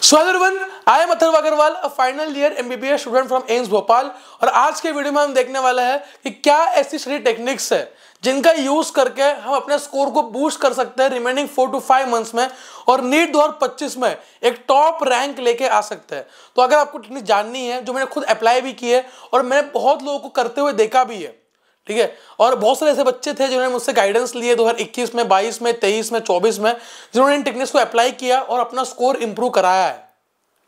So hello everyone, I am Atharv Agrawal, a final year MBBS student from AIIMS Bhopal. और आज के video में हम देखने वाला है कि क्या ऐसी स्टडी टेक्निक्स है जिनका यूज करके हम अपने स्कोर को बूस्ट कर सकते हैं रिमेनिंग 4 to 5 मंथ्स में और नीट 2025 में एक टॉप रैंक लेके आ सकते हैं। तो अगर आपको टेक्निक जाननी है, जो मैंने खुद अप्लाई भी की है और मैंने बहुत लोगों को करते हुए देखा भी है, ठीक है, और बहुत सारे ऐसे बच्चे थे जिन्होंने मुझसे गाइडेंस लिए 2021 में, 22 में, 23 में, 24 में, जिन्होंने इन टेक्निक्स को अप्लाई किया और अपना स्कोर इंप्रूव कराया है।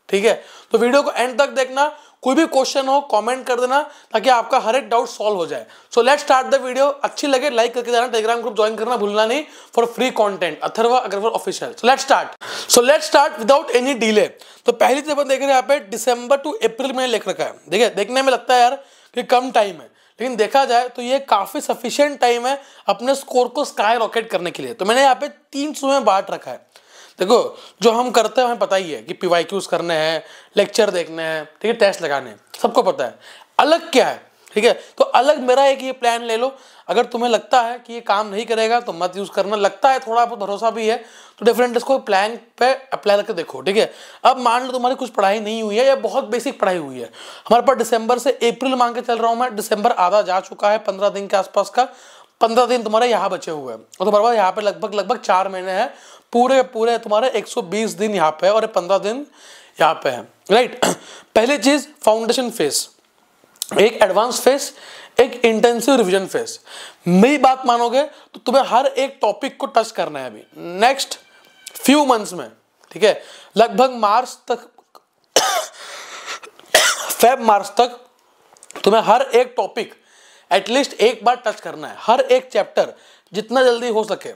ठीक है, तो वीडियो को एंड तक देखना। कोई भी क्वेश्चन हो कमेंट कर देना ताकि आपका हर एक डाउट सॉल्व हो जाए। सो लेट्स स्टार्ट द वीडियो। अच्छी लगे लाइक करके जाना, टेलीग्राम ग्रुप ज्वाइन करना भूलना नहीं for free content, Atharv Agrawal official. So let's start without any delay. तो पहली चीज अपन देख रहे हैं यहाँ पे दिसंबर टू अप्रैल में लिख रखा है। देखिए, देखने में लगता है यार कि कम टाइम है, लेकिन देखा जाए तो ये काफी सफिशिएंट टाइम है अपने स्कोर को स्काई रॉकेट करने के लिए। तो मैंने यहाँ पे 300 में बांट रखा है। देखो, जो हम करते हैं हमें पता ही है कि पीवाईक्यूज करने हैं, लेक्चर देखने हैं, ठीक है, टेस्ट लगाने हैं, सबको पता है। अलग क्या है, ठीक है, तो अलग मेरा एक ये प्लान ले लो। अगर तुम्हें लगता है कि ये काम नहीं करेगा तो मत यूज करना, लगता है थोड़ा बहुत भरोसा भी है तो डिफरेंट इसको प्लान पे अप्लाई करके देखो। ठीक है, अब मान लो तुम्हारी कुछ पढ़ाई नहीं हुई है या बहुत बेसिक पढ़ाई हुई है। हमारे पास दिसंबर से अप्रैल मांग के चल रहा हूँ मैं, दिसंबर आधा जा चुका है, 15 दिन के आसपास का, 15 दिन तुम्हारे यहाँ बचे हुए हैं और तुम्हारे पास यहाँ पे लगभग 4 महीने हैं। पूरे तुम्हारे 120 दिन यहाँ पे है और 15 दिन यहाँ पे है, राइट। पहली चीज फाउंडेशन फेस, एक एडवांस फेस, एक इंटेंसिव रिवीजन फेस। मेरी बात मानोगे तो तुम्हें हर एक टॉपिक को टच करना है अभी नेक्स्ट फ्यू मंथ्स में, ठीक है, लगभग मार्च तक मार्च तक तुम्हें हर एक टॉपिक एटलीस्ट एक बार टच करना है, हर एक चैप्टर जितना जल्दी हो सके,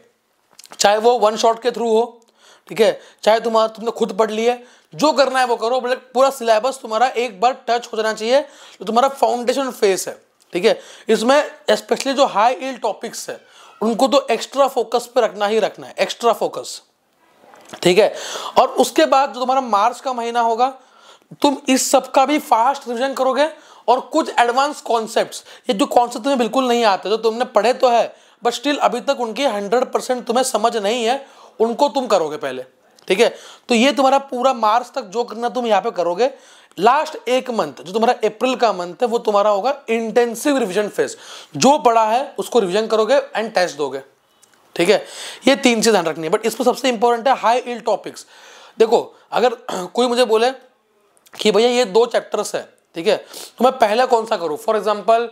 चाहे वो वन शॉट के थ्रू हो, ठीक है, चाहे तुमने खुद पढ़ लिया, जो करना है वो करो, बट पूरा सिलेबस तुम्हारा एक बार टच हो जाना चाहिए। तो तुम्हारा फाउंडेशन फेस है, ठीक है, इसमें स्पेशली जो हाई यील्ड टॉपिक्स है उनको तो एक्स्ट्रा फोकस पे रखना ही रखना है, एक्स्ट्रा फोकस, ठीक है। और उसके बाद जो तुम्हारा मार्च का महीना होगा, तुम इस सब का भी फास्ट रिविजन करोगे और कुछ एडवांस कॉन्सेप्ट्स, ये जो कॉन्सेप्ट तुम्हें बिल्कुल नहीं आते, जो तुमने पढ़े तो है बट स्टिल अभी तक उनकी 100% तुम्हें समझ नहीं है, उनको तुम करोगे पहले, ठीक है। तो ये तुम्हारा पूरा मार्च तक जो करना तुम यहाँ पे करोगे। लास्ट एक मंथ जो तुम्हारा अप्रैल का मंथ है वो तुम्हारा होगा इंटेंसिव रिवीजन फेज। जो पढ़ा है उसको रिवीजन करोगे एंड टेस्ट दोगे, ठीक है। ये 3 चीज ध्यान रखनी है, बट इसमें सबसे इंपॉर्टेंट है हाई यील्ड टॉपिक्स। देखो, अगर कोई मुझे बोले कि भैया ये 2 चैप्टर्स है, ठीक है, तो मैं पहला कौन सा करूँ? फॉर एग्जाम्पल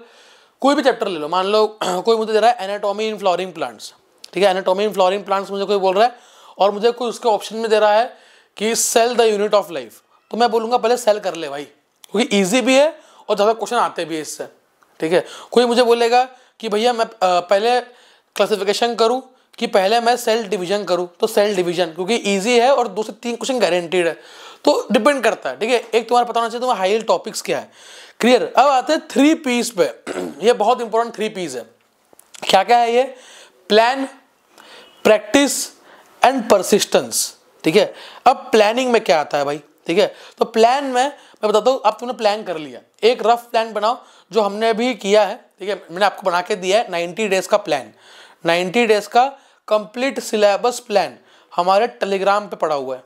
कोई भी चैप्टर ले लो, मान लो कोई मुझे दे रहा है एनाटॉमी इन फ्लोरिंग प्लांट्स, ठीक है, एनाटॉमी इन फ्लोरिंग प्लांट्स मुझे कोई बोल रहा है और मुझे कोई उसके ऑप्शन में दे रहा है कि cell the unit of life, तो मैं बोलूँगा पहले सेल कर ले भाई, क्योंकि ईजी भी है और ज़्यादा क्वेश्चन आते भी है इससे, ठीक है। कोई मुझे बोलेगा कि भैया मैं पहले क्लासिफिकेशन करूँ कि पहले मैं सेल डिवीजन करूँ, तो सेल डिवीजन क्योंकि ईजी है और 2 से 3 क्वेश्चन गारंटीड है, तो डिपेंड करता है, ठीक है। एक तुम्हारा पता होना चाहिए तुम्हारा हाई यील्ड टॉपिक्स क्या है, क्लियर। अब आते हैं 3 P's पे। ये बहुत इंपॉर्टेंट 3 P's है। क्या क्या है ये? प्लान, प्रैक्टिस एंड परसिस्टेंस, ठीक है। अब प्लानिंग में क्या आता है भाई, ठीक है, तो प्लान में मैं बताता हूँ। अब तुमने प्लान कर लिया, एक रफ प्लान बनाओ जो हमने अभी किया है, ठीक है, मैंने आपको बना के दिया है 90 डेज का प्लान, 90 डेज का कंप्लीट सिलेबस प्लान हमारे टेलीग्राम पे पड़ा हुआ है,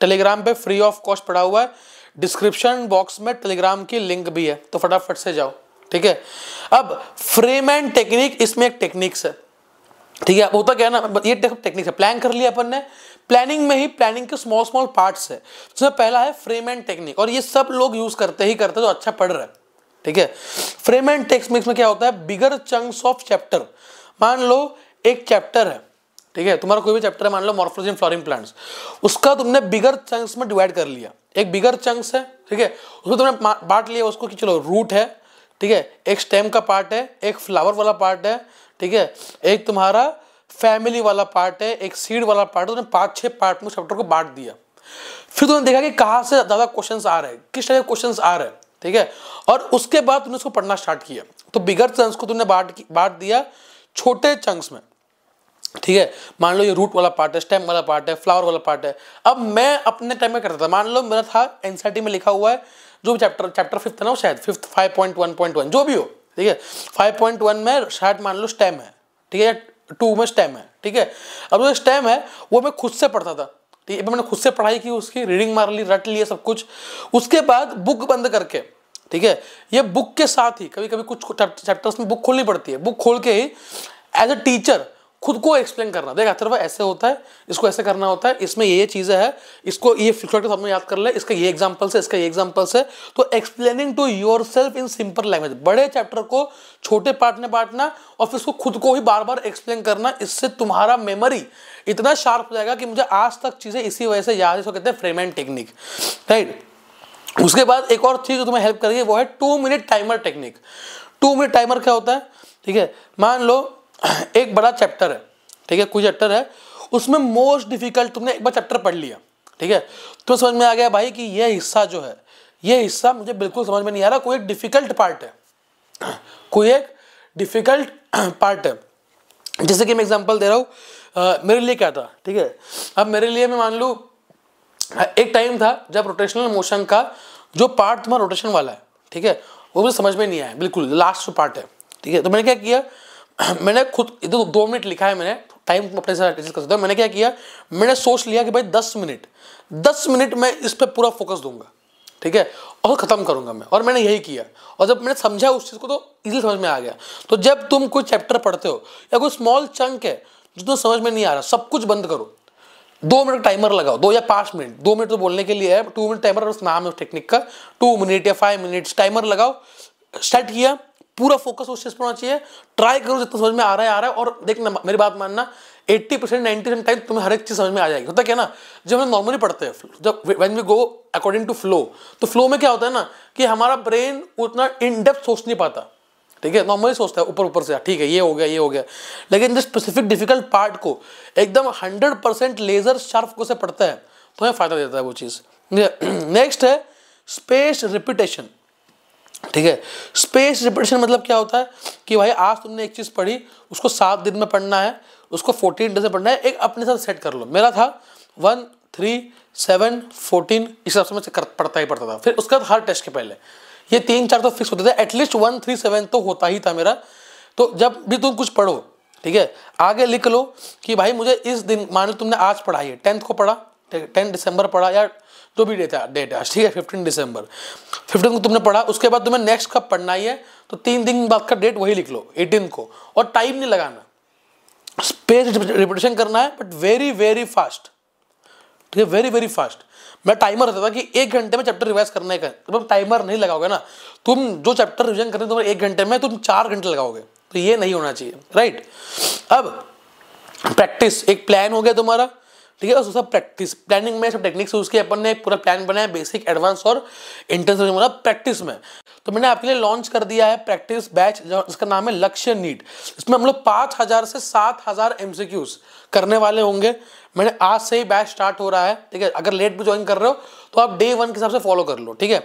टेलीग्राम पे फ्री ऑफ कॉस्ट पड़ा हुआ है। डिस्क्रिप्शन बॉक्स में टेलीग्राम की लिंक भी है, तो फटाफट से जाओ, ठीक है। अब फ्रेम एंड टेक्निक, इसमें एक टेक्निक्स है, ठीक है। होता क्या है ना, ये टेक्निक्स है, प्लान कर लिया अपन ने, प्लानिंग में ही प्लानिंग के स्मॉल पार्ट्स है। जिसमें पहला है फ्रेम एंड टेक्निक, और ये सब लोग यूज करते जो अच्छा पढ़ रहे हैं, ठीक है। फ्रेम एंड टेक्निक्स में क्या होता है, बिगर चंक्स ऑफ चैप्टर। मान लो एक चैप्टर है, ठीक है, तुम्हारा कोई भी चैप्टर है, मान लो मॉर्फोलॉजी इन फ्लोरिंग प्लांट्स, उसका तुमने बिगर चंक्स में डिवाइड कर लिया। एक बिगर चंक्स है, ठीक है, उसमें तुमने बांट लिया उसको कि चलो रूट है, ठीक है, एक स्टेम का पार्ट है, एक फ्लावर वाला पार्ट है, ठीक है, एक तुम्हारा फैमिली वाला पार्ट है, एक सीड वाला पार्ट है। तुमने 5-6 पार्ट में चैप्टर को बांट दिया। फिर तुमने देखा कि कहाँ से ज़्यादा क्वेश्चंस आ रहे हैं, किस तरह के क्वेश्चंस आ रहे हैं, ठीक है, और उसके बाद तुमने उसको पढ़ना स्टार्ट किया। तो बिगर चंक्स को तुमने बांट दिया छोटे चंक्स में, ठीक है। मान लो ये रूट वाला पार्ट है, स्टेम वाला पार्ट है, फ्लावर वाला पार्ट है। अब मैं अपने टाइम में करता था, मान लो मेरा था एनसीईआरटी में लिखा हुआ है जो चैप्टर 5th है ना, वो शायद 5th 5.1.1 जो भी हो, ठीक है, 5.1 में शायद मान लो स्टेम है, ठीक है, 2 में स्टेम है, ठीक है। अब जो स्टेम है वो मैं खुद से पढ़ता था, ठीक है, मैंने खुद से पढ़ाई की, उसकी रीडिंग मार ली, रट लिया सब कुछ। उसके बाद बुक बंद करके, ठीक है, ये बुक के साथ ही कभी कभी कुछ चैप्टर्स में बुक खोलनी पड़ती है, बुक खोल के ही एज अ टीचर खुद को एक्सप्लेन करना, देख अथर्व ऐसे होता है, इसको ऐसे करना होता है, इसमें ये चीज़ें है, इसको ये फ्लक्चुएट सामने याद कर ले, इसका ये एग्जांपल्स है, इसका ये एग्जांपल्स है। तो explaining to yourself in simple language, बड़े चैप्टर को छोटे पार्ट में बांटना और फिर उसको खुद को ही बार बार एक्सप्लेन करना, इससे तुम्हारा मेमोरी इतना शार्प हो जाएगा कि मुझे आज तक चीज़ें इसी वजह से याद है, इसको कहते हैं फ्रेम टेक्निक, राइट। उसके बाद एक और चीज़ जो तुम्हें हेल्प करेगी वो है 2 minute timer technique. 2 minute timer क्या होता है, ठीक है, मान लो एक बड़ा चैप्टर है, ठीक है, कोई चैप्टर है, उसमें मोस्ट डिफिकल्ट तुमने एक बार चैप्टर पढ़ लिया, ठीक है, तो समझ में आ गया भाई कि ये हिस्सा जो है, ये हिस्सा मुझे बिल्कुल समझ में नहीं आ रहा, कोई एक डिफिकल्ट पार्ट है, कोई एक डिफिकल्ट पार्ट है। जैसे कि मैं एग्जांपल दे रहा हूँ, मेरे लिए क्या था, ठीक है, अब मेरे लिए मैं मान लूँ एक टाइम था जब रोटेशनल मोशन का जो पार्ट तुम्हारा रोटेशन वाला है, ठीक है, वो मुझे समझ में नहीं आया बिल्कुल, लास्ट जो पार्ट है, ठीक है, तो मैंने क्या किया, मैंने खुद इधर 2 मिनट लिखा है मैंने, टाइम अपने साथ एडजस्ट कर सकता हूं। मैंने क्या किया, मैंने सोच लिया कि भाई 10 मिनट मैं इस पर पूरा फोकस दूंगा, ठीक है, और खत्म करूंगा मैं, और मैंने यही किया, और जब मैंने समझा उस चीज़ को तो इजीली समझ में आ गया। तो जब तुम कोई चैप्टर पढ़ते हो या कोई स्मॉल चंक है जो तुम्हें समझ में नहीं आ रहा, सब कुछ बंद करो, 2 मिनट टाइमर लगाओ, 2 या 5 मिनट, 2 मिनट तो बोलने के लिए है, 2 मिनट टाइमर उस नाम है उस टेक्निक का, 2 मिनट या 5 मिनट्स टाइमर लगाओ, स्टार्ट किया, पूरा फोकस उस चीज पर होना चाहिए, ट्राई करो जितना समझ में आ रहा है, और देखना मेरी बात मानना, 80% 90% टाइम तुम्हें हर एक चीज समझ में आ जाएगी। होता क्या ना, जब हम नॉर्मली पढ़ते हैं, जब when we go according to flow, तो फ्लो में क्या होता है ना कि हमारा ब्रेन उतना इन डेप्थ सोच नहीं पाता, ठीक है, नॉर्मली सोचता है ऊपर ऊपर से, ठीक है ये हो गया ये हो गया, लेकिन जो स्पेसिफिक डिफिकल्ट पार्ट को एकदम 100% लेजर शार्प को से पढ़ता है तो हमें फायदा देता है वो चीज़। नेक्स्ट है स्पेस रिपीटेशन, ठीक है, स्पेस रिपीटेशन मतलब क्या होता है कि भाई आज तुमने एक चीज़ पढ़ी, उसको 7 दिन में पढ़ना है, उसको 14 डेज में पढ़ना है, एक अपने साथ सेट कर लो। मेरा था 1 3 7 14, इस हिसाब से मैं पढ़ता ही पढ़ता था। फिर उसके बाद हर टेस्ट के पहले ये 3-4 तो फिक्स होते थे, एटलीस्ट 1 3 7 तो होता ही था मेरा। तो जब भी तुम कुछ पढ़ो, ठीक है, आगे लिख लो कि भाई मुझे इस दिन, मान लो तुमने आज पढ़ा है 10th को पढ़ा, 10 दिसंबर पढ़ा, या जो भी डेट है, ठीक है, 15 दिसंबर 15 को तुमने पढ़ा, उसके बाद तुम्हें नेक्स्ट कब पढ़ना ही है, तो 3 दिन बाद का डेट वही लिख लो 18 को, और टाइम नहीं लगाना, स्पेस रिपीटेशन करना है, बट वेरी वेरी फास्ट, ठीक है, वेरी वेरी फास्ट। मैं टाइमर रहता था कि 1 घंटे में चैप्टर रिवाइज करने का, तो तुम टाइमर नहीं लगाओगे ना, तुम जो चैप्टर रिविजन करने तुम्हें 1 घंटे में, तुम 4 घंटे लगाओगे, तो ये नहीं होना चाहिए, राइट। अब प्रैक्टिस, एक प्लान हो गया तुम्हारा, ठीक है, और सब प्रैक्टिस, प्लानिंग में सब टेक्निक्स यूज किए अपन ने, एक पूरा प्लान बनाया, बेसिक एडवांस और इंटेंसिव वाला प्रैक्टिस में। तो मैंने आपके लिए लॉन्च कर दिया है प्रैक्टिस बैच, जिसका नाम है लक्ष्य नीट। इसमें हम लोग 5000 से 7000 MCQs करने वाले होंगे। मैंने आज से ही बैच स्टार्ट हो रहा है, ठीक है, अगर लेट भी ज्वाइन कर रहे हो तो आप डे 1 के हिसाब से फॉलो कर लो, ठीक है।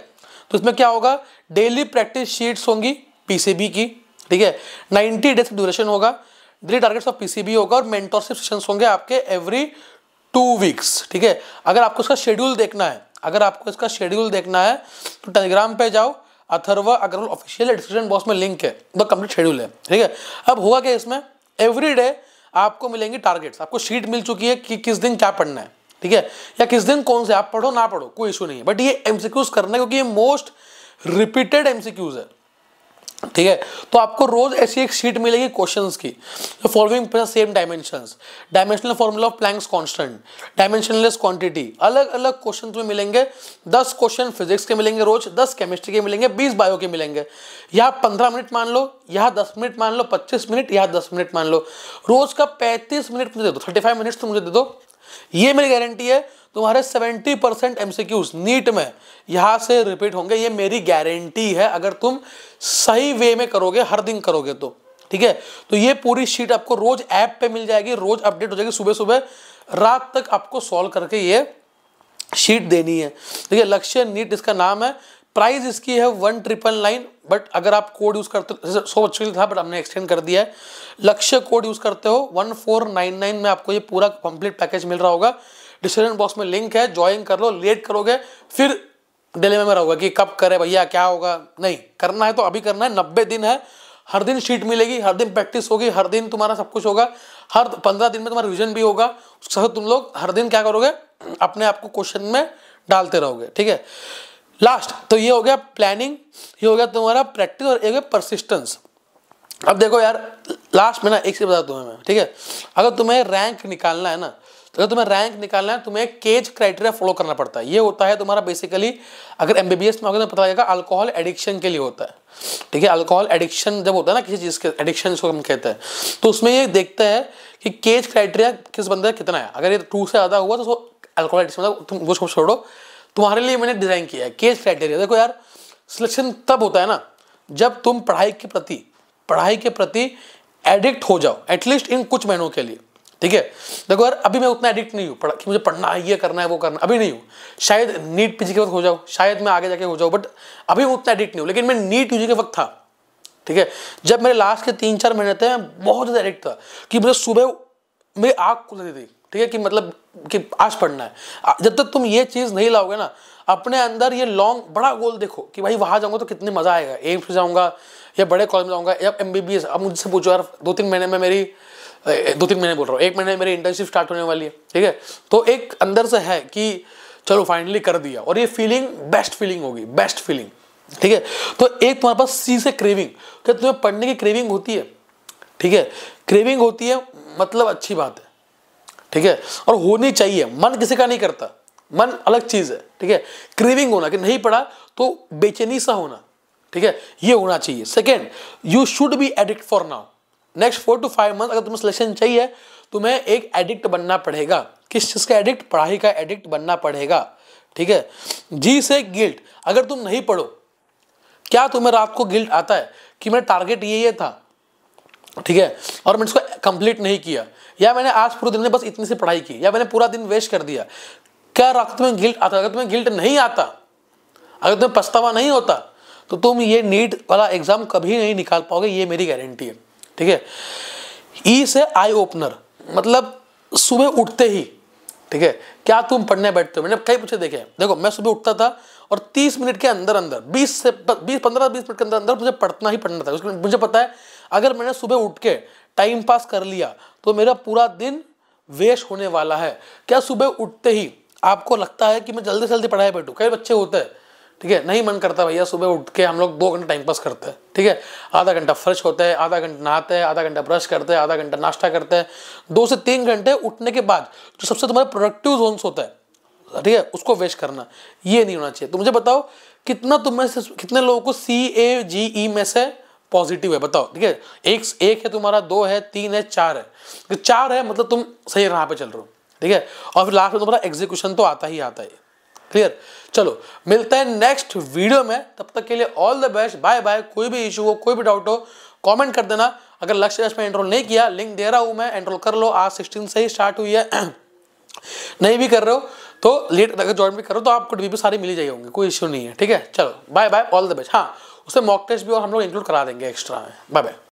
तो इसमें क्या होगा, डेली प्रैक्टिस शीट्स होंगी PCB की, ठीक है, 90 डेज ड्यूरेशन होगा, डेली टारगेट्स ऑफ PCB होगा, और मेंटरशिप सेशंस होंगे आपके एवरी 2 वीक्स, ठीक है। अगर आपको इसका शेड्यूल देखना है, तो टेलीग्राम पे जाओ, Atharv Agrawal official, description box में लिंक है, तो कंप्लीट शेड्यूल है, ठीक है। अब होगा क्या, इसमें एवरी डे आपको मिलेंगे टारगेट्स, आपको शीट मिल चुकी है कि किस दिन क्या पढ़ना है, ठीक है, या किस दिन कौन से, आप पढ़ो ना पढ़ो कोई इशू नहीं है, बट ये MCQs करना है क्योंकि ये मोस्ट रिपीटेड MCQs है, ठीक है। तो आपको रोज ऐसी एक शीट मिलेगी क्वेश्चंस की, following same dimensions, dimensional formula of Planck's constant, dimensionless quantity, अलग अलग क्वेश्चन तुम्हें मिलेंगे। 10 क्वेश्चन फिजिक्स के मिलेंगे रोज, 10 केमिस्ट्री के मिलेंगे, 20 बायो के मिलेंगे। यहाँ 15 मिनट मान लो, यहाँ 10 मिनट मान लो, 25 मिनट, यहाँ 10 मिनट मान लो, रोज का 35 मिनट मुझे दे दो, 35 मिनट्स तो मुझे दे दो, ये मेरी गारंटी है। तुम्हारे 70% MCQs नीट में यहाँ से रिपीट होंगे, ये मेरी गारंटी है, अगर तुम सही वे में करोगे, हर दिन करोगे तो, ठीक है। तो ये पूरी शीट आपको रोज ऐप पे मिल जाएगी, रोज अपडेट हो जाएगी, सुबह सुबह रात तक आपको सॉल्व करके ये शीट देनी है, ठीक है। लक्ष्य नीट इसका नाम है, प्राइस इसकी है 1999, बट अगर आप कोड यूज करते हो, 100 बच्चों के लिए था बट हमने एक्सटेंड कर दिया है, लक्ष्य कोड यूज करते हो 1499 में आपको ये पूरा कंप्लीट पैकेज मिल रहा होगा। डिस्क्रिप्शन बॉक्स में लिंक है, ज्वाइन कर लो। लेट करोगे फिर डिलेमे में रहोगे कि कब करे भैया, क्या होगा, नहीं करना है तो अभी करना है। 90 दिन है, हर दिन शीट मिलेगी, हर दिन प्रैक्टिस होगी, हर दिन तुम्हारा सब कुछ होगा, हर 15 दिन में तुम्हारा रिविजन भी होगा। उसके साथ तुम लोग हर दिन क्या करोगे, अपने आप को क्वेश्चन में डालते रहोगे, ठीक है। लास्ट तो ये हो गया प्लानिंग, ये हो गया तुम्हारा प्रैक्टिस और एक परसिस्टेंस। अब देखो यार, लास्ट में ना एक चीज बता दूं मैं, ठीक है। अगर तुम्हें रैंक निकालना है ना, तो अगर तुम्हें रैंक निकालना है, तुम्हें केज क्राइटेरिया फॉलो करना पड़ता है। ये होता है तुम्हारा बेसिकली, अगर एमबीबीएस में होगा तो पता लगेगा, अल्कोहल एडिक्शन के लिए होता है, ठीक है। अल्कोहल एडिक्शन जब होता है ना किसी चीज़ के, एडिक्शन इसको हम कहते हैं, तो उसमें ये देखता है कि केज क्राइटेरिया किस बंदे का कितना है। अगर ये 2 से ज़्यादा हुआ तो उसको अल्कोहल एडिक्शन, मतलब तुम वो छोड़ो, तुम्हारे लिए मैंने डिज़ाइन किया है केज क्राइटेरिया। देखो यार, सिलेक्शन तब होता है ना जब तुम पढ़ाई के प्रति एडिक्ट हो जाओ, एटलीस्ट इन कुछ महीनों के लिए, ठीक है। देखो यार, अभी मैं उतना एडिक्ट नहीं हूँ कि मुझे पढ़ना है, ये करना है, वो करना, अभी नहीं हूँ। शायद नीट पीजी के वक्त हो जाओ, शायद मैं आगे जाके हो जाऊँ, बट अभी मैं उतना एडिक्ट नहीं हूँ। लेकिन मैं नीट यूजी के वक्त था, ठीक है। जब मेरे लास्ट के 3-4 महीने थे, मैं बहुत ज़्यादा एडिक्ट था कि मुझे सुबह मेरी आँख खुल जाती थी, ठीक है, कि मतलब कि आज पढ़ना है। जब तक तुम ये चीज़ नहीं लाओगे ना अपने अंदर, ये लॉन्ग बड़ा गोल देखो कि भाई वहाँ जाऊँगा तो कितने मज़ा आएगा, एम्स में जाऊँगा या बड़े कॉलेज में जाऊँगा या एमबीबीएस। अब मुझसे पूछो यार, 2-3 महीने में मेरी 2-3 महीने बोल रहा हूँ, 1 महीने में मेरी इंटर्नशिप स्टार्ट होने वाली है, ठीक है। तो एक अंदर से है कि चलो फाइनली कर दिया, और ये फीलिंग बेस्ट फीलिंग होगी, बेस्ट फीलिंग, ठीक है। तो एक तुम्हारे पास सी से क्रेविंग, क्या तुम्हें पढ़ने की क्रेविंग होती है, ठीक है। क्रेविंग होती है मतलब अच्छी बात है, ठीक है, और होनी चाहिए। मन किसी का नहीं करता, मन अलग चीज़ है, ठीक है। क्रेविंग होना कि नहीं पढ़ा तो बेचैनी सा होना, ठीक है, ये होना चाहिए। Second, you should be addict for now. Next 4 to 5 month अगर तुम्हें सिलेक्शन चाहिए, तुम्हें एक एडिक्ट बनना पड़ेगा। किस चीज़ का एडिक्ट? पढ़ाई का एडिक्ट बनना पड़ेगा, ठीक है। जी से गिल्ट, अगर तुम नहीं पढ़ो, क्या तुम्हें रात को गिल्ट आता है कि मेरा टारगेट ये था, ठीक है, और मैंने इसको कंप्लीट नहीं किया, या मैंने आज पूरे दिन में बस इतनी सी पढ़ाई की, या मैंने पूरा दिन वेस्ट कर दिया? क्या रात को तुम्हें गिल्ट आता है? अगर तुम्हें गिल्ट नहीं आता, अगर तुम्हें पछतावा नहीं होता, तो तुम ये नीट वाला एग्जाम कभी नहीं निकाल पाओगे, ये मेरी गारंटी है, ठीक है। ई से आई ओपनर, मतलब सुबह उठते ही, ठीक है, क्या तुम पढ़ने बैठते हो? मैंने कई बच्चे देखे हैं, देखो मैं सुबह उठता था और 30 मिनट के अंदर 15-20 मिनट के अंदर अंदर मुझे पढ़ना ही पढ़ना था। उसके मुझे पता है अगर मैंने सुबह उठ के टाइम पास कर लिया तो मेरा पूरा दिन वेस्ट होने वाला है। क्या सुबह उठते ही आपको लगता है कि मैं जल्दी से जल्दी पढ़ाई बैठूं? कई बच्चे होते हैं, ठीक है, नहीं मन करता भैया, सुबह उठ के हम लोग 2 घंटे टाइम पास करते हैं, ठीक है, आधा घंटा फ्रेश होते हैं, आधा घंटा नहाते हैं, आधा घंटा ब्रश करते हैं, आधा घंटा नाश्ता करते हैं। 2 से 3 घंटे उठने के बाद जो सबसे तुम्हारे प्रोडक्टिव जोन्स होता है, ठीक है, उसको वेस्ट करना, ये नहीं होना चाहिए। तो मुझे बताओ कितना तुम में से कितने लोगों को CAGE में से पॉजिटिव है, बताओ, ठीक है। एक है तुम्हारा, 2 है, 3 है, 4 है। 4 है मतलब तुम सही राह पे चल रहे हो, ठीक है, और फिर लास्ट में तुम्हारा एग्जीक्यूशन तो आता ही आता है। क्लियर? चलो मिलते हैं नेक्स्ट वीडियो में, तब तक के लिए all the best, bye bye. कोई भी इशू हो, कोई भी डाउट हो, कमेंट कर देना। अगर लक्ष्य बैच में एनरोल नहीं किया, लिंक दे रहा हूं मैं, एनरोल कर लो। आज 16 से ही स्टार्ट हुई है नहीं भी कर रहे हो तो लेट अगर ज्वाइन भी करो तो आपको भी सारी मिल ही जाएगी होंगे, कोई इश्यू नहीं है, ठीक है। चलो bye bye, all the best. हाँ, उससे मॉक टेस्ट भी और हम लोग इंक्लूड करा देंगे एक्स्ट्रा में। Bye bye.